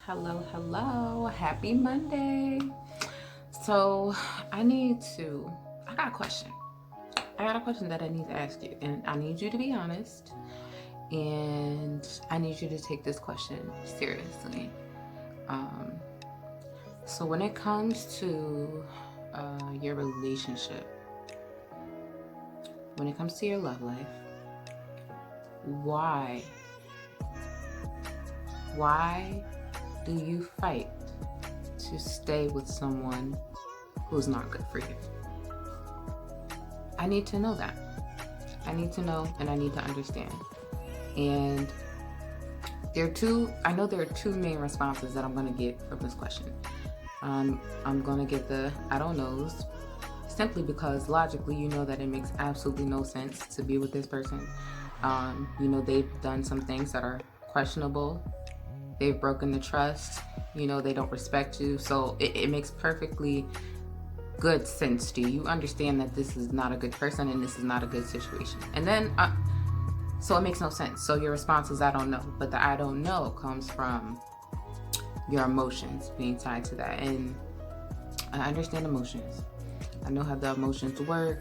Hello. Happy Monday. So, I got a question. I got a question that I need to ask you, and I need you to be honest, and I need you to take this question seriously. Um, so, when it comes to your relationship, when it comes to your love life, why? Why do you fight to stay with someone who's not good for you? I need to know that. I need to know and I need to understand. And I know there are two main responses that I'm going to get from this question. I'm going to get the I don't knows, simply because logically you know that it makes absolutely no sense to be with this person. They've done some things that are questionable. They've broken the trust. They don't respect you. So it makes perfectly good sense to you. You understand that this is not a good person and this is not a good situation. And then, so it makes no sense. So your response is, I don't know. But the I don't know comes from your emotions being tied to that. And I understand emotions. I know how the emotions work.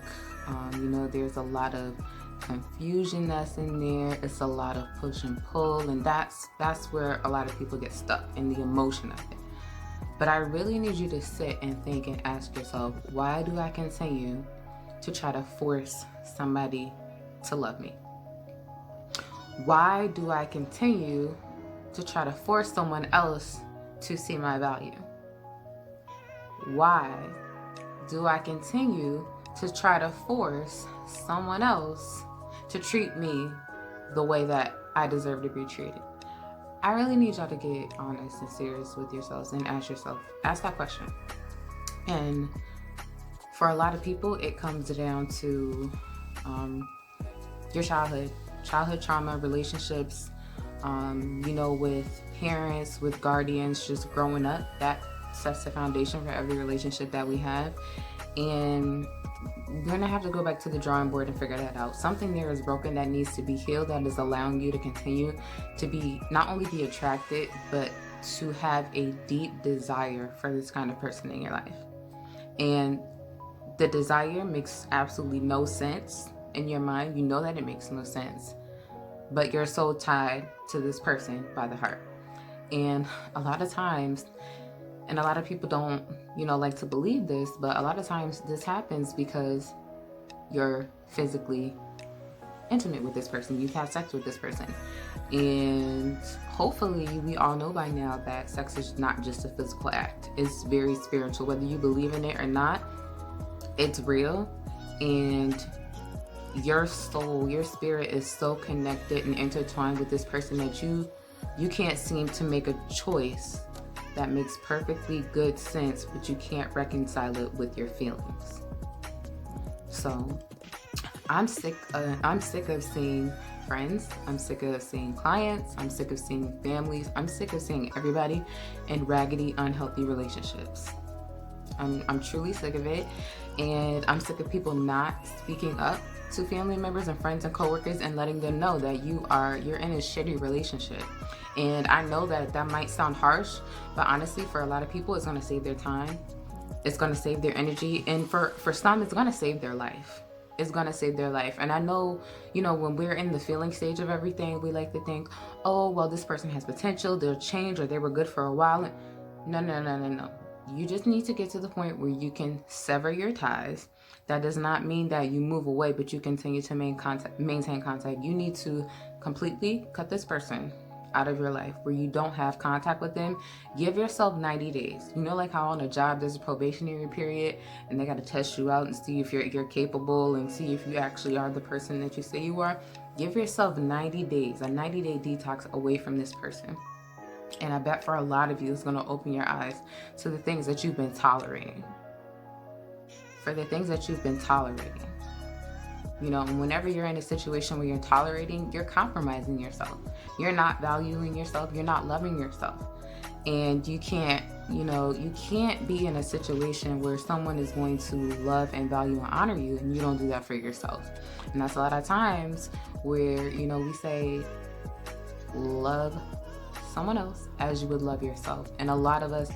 There's a lot of confusion that's in there. It's a lot of push and pull, and that's where a lot of people get stuck in the emotion of it. But I really need you to sit and think and ask yourself, why do I continue to try to force somebody to love me? Why do I continue to try to force someone else to see my value? Why do I continue to try to force someone else to treat me the way that I deserve to be treated? I really need y'all to get honest and serious with yourselves and ask that question. And for a lot of people, it comes down to your childhood trauma, relationships, with parents, with guardians, just growing up. That sets the foundation for every relationship that we have. And you're gonna have to go back to the drawing board and figure that out. Something there is broken that needs to be healed, that is allowing you to continue to be, not only be attracted, but to have a deep desire for this kind of person in your life. And the desire makes absolutely no sense in your mind. You know that it makes no sense, but you're so tied to this person by the heart. And a lot of times, and a lot of people don't, like to believe this, but a lot of times this happens because you're physically intimate with this person. You've had sex with this person. And hopefully we all know by now that sex is not just a physical act. It's very spiritual. Whether you believe in it or not, it's real. And your soul, your spirit is so connected and intertwined with this person that you can't seem to make a choice that makes perfectly good sense, but you can't reconcile it with your feelings. So I'm sick of seeing friends. I'm sick of seeing clients. I'm sick of seeing families. I'm sick of seeing everybody in raggedy, unhealthy relationships. I'm truly sick of it. And I'm sick of people not speaking up to family members and friends and coworkers and letting them know that you're in a shitty relationship. And I know that might sound harsh, but honestly, for a lot of people, it's going to save their time. It's going to save their energy. And for some, it's going to save their life. It's going to save their life. And I know, when we're in the feeling stage of everything, we like to think, oh, well, this person has potential. They'll change, or they were good for a while. No. You just need to get to the point where you can sever your ties. That does not mean that you move away, but you continue to maintain contact. You need to completely cut this person out of your life where you don't have contact with them. Give yourself 90 days. Like how on a job there's a probationary period and they got to test you out and see if you're capable and see if you actually are the person that you say you are. Give yourself 90 days, a 90-day detox away from this person. And I bet for a lot of you, it's going to open your eyes to the things that you've been tolerating. For the things that you've been tolerating. And whenever you're in a situation where you're tolerating, you're compromising yourself. You're not valuing yourself. You're not loving yourself. And you can't be in a situation where someone is going to love and value and honor you, and you don't do that for yourself. And that's a lot of times where, we say love someone else as you would love yourself. And a lot of us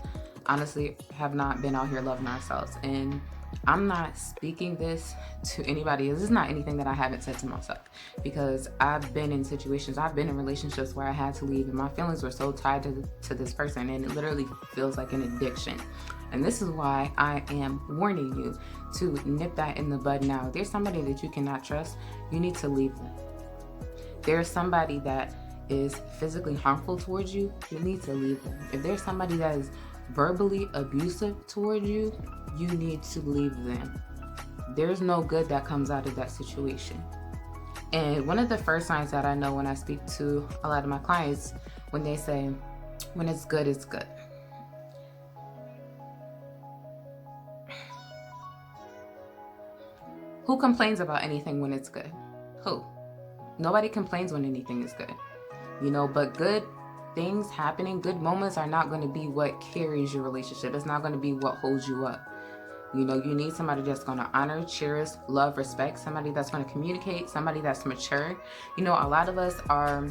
honestly have not been out here loving ourselves. And I'm not speaking this to anybody. This is not anything that I haven't said to myself, because I've been in situations, I've been in relationships where I had to leave and my feelings were so tied to this person, and it literally feels like an addiction. And this is why I am warning you to nip that in the bud now. If there's somebody that you cannot trust, you need to leave them. There's somebody that is physically harmful towards you, you need to leave them. If there's somebody that is verbally abusive towards you, you need to leave them. There's no good that comes out of that situation. And one of the first signs that I know when I speak to a lot of my clients, when they say, when it's good, it's good. Who complains about anything when it's good? Who? Nobody complains when anything is good. But good things happening, good moments are not going to be what carries your relationship. It's not going to be what holds you up. You need somebody that's going to honor, cherish, love, respect, somebody that's going to communicate, somebody that's mature. A lot of us are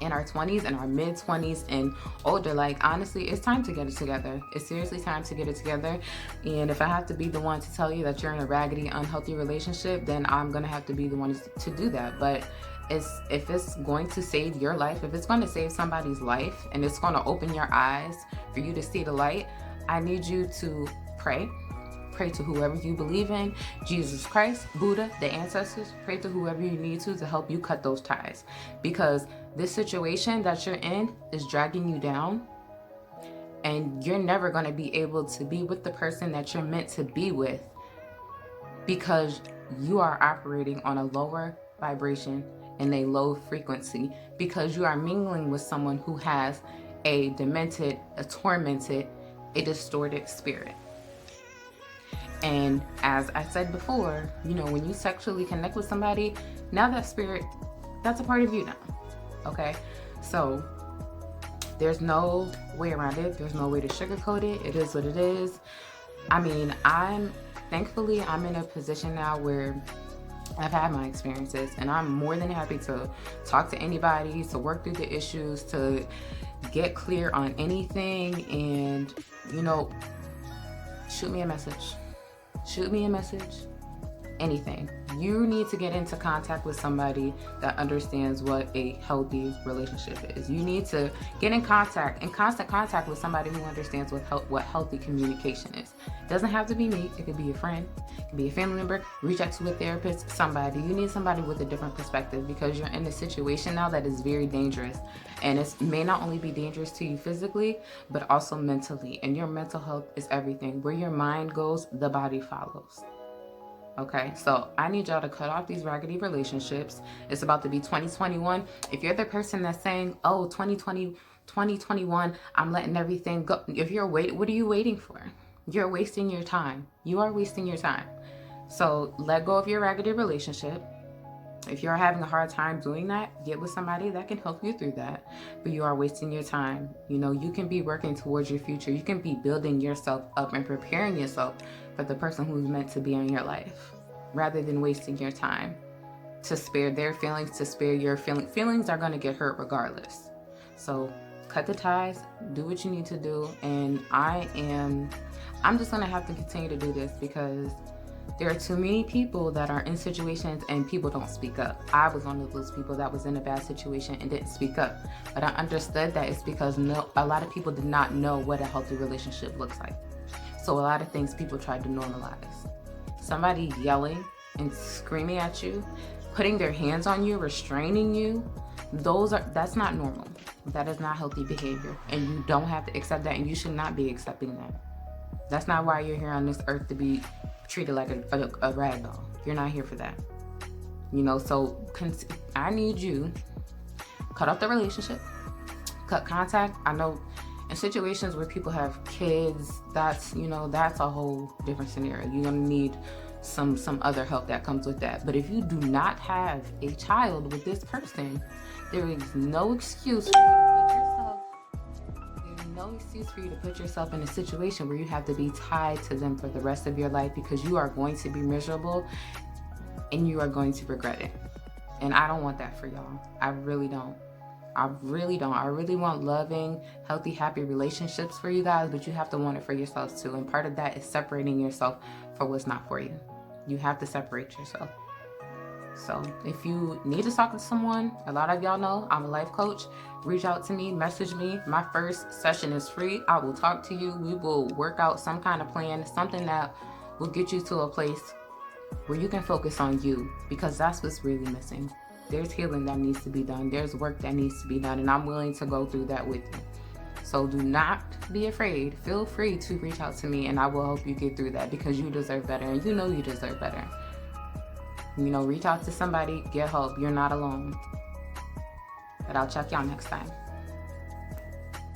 in our 20s and our mid 20s and older. Like, honestly, it's time to get it together. It's seriously time to get it together. And if I have to be the one to tell you that you're in a raggedy, unhealthy relationship, then I'm going to have to be the one to do that. But if it's going to save your life, if it's going to save somebody's life, and it's going to open your eyes for you to see the light, I need you to pray. Pray to whoever you believe in, Jesus Christ, Buddha, the ancestors. Pray to whoever you need to help you cut those ties. Because this situation that you're in is dragging you down, and you're never going to be able to be with the person that you're meant to be with, because you are operating on a lower vibration and a low frequency, because you are mingling with someone who has a demented, a tormented, a distorted spirit. And as I said before, when you sexually connect with somebody, now that spirit, that's a part of you now. Okay? So there's no way around it. There's no way to sugarcoat it. It is what it is. Thankfully, I'm in a position now where I've had my experiences, and I'm more than happy to talk to anybody, to work through the issues, to get clear on anything. And, shoot me a message. Anything. You need to get into contact with somebody that understands what a healthy relationship is. You need to get in constant contact with somebody who understands what healthy communication is. It doesn't have to be me. It could be a friend. It could be a family member. Reach out to a therapist, somebody. You need somebody with a different perspective, because you're in a situation now that is very dangerous. And it may not only be dangerous to you physically, but also mentally. And your mental health is everything. Where your mind goes, the body follows. Okay, so I need y'all to cut off these raggedy relationships. It's about to be 2021. If you're the person that's saying, oh, 2021, I'm letting everything go. If you're waiting, what are you waiting for? You're wasting your time. You are wasting your time. So let go of your raggedy relationship. If you're having a hard time doing that, get with somebody that can help you through that. But you are wasting your time. You can be working towards your future. You can be building yourself up and preparing yourself for the person who's meant to be in your life, rather than wasting your time to spare their feelings, to spare your feelings. Feelings are going to get hurt regardless. So cut the ties, do what you need to do. And I'm just going to have to continue to do this, because there are too many people that are in situations and people don't speak up. I was one of those people that was in a bad situation and didn't speak up. But I understood that it's because a lot of people did not know what a healthy relationship looks like. So a lot of things people tried to normalize. Somebody yelling and screaming at you, putting their hands on you, restraining you, that's not normal. That is not healthy behavior. And you don't have to accept that, and you should not be accepting that. That's not why you're here on this earth, to be treated like a rag doll. You're not here for that. So I need you cut off the relationship, cut contact. I know in situations where people have kids, that's a whole different scenario. You're gonna need some other help that comes with that. But if you do not have a child with this person, there is no excuse for you to put yourself in a situation where you have to be tied to them for the rest of your life, because you are going to be miserable and you are going to regret it. And I don't want that for y'all. I really don't. I really don't. I really want loving, healthy, happy relationships for you guys, but you have to want it for yourselves too. And part of that is separating yourself for what's not for you. You have to separate yourself. So if you need to talk to someone, a lot of y'all know I'm a life coach. Reach out to me, message me. My first session is free. I will talk to you. We will work out some kind of plan, something that will get you to a place where you can focus on you, because that's what's really missing. There's healing that needs to be done. There's work that needs to be done, and I'm willing to go through that with you. So do not be afraid. Feel free to reach out to me, and I will help you get through that, because you deserve better, and you know you deserve better. You know, reach out to somebody, get help. You're not alone. But I'll check y'all next time.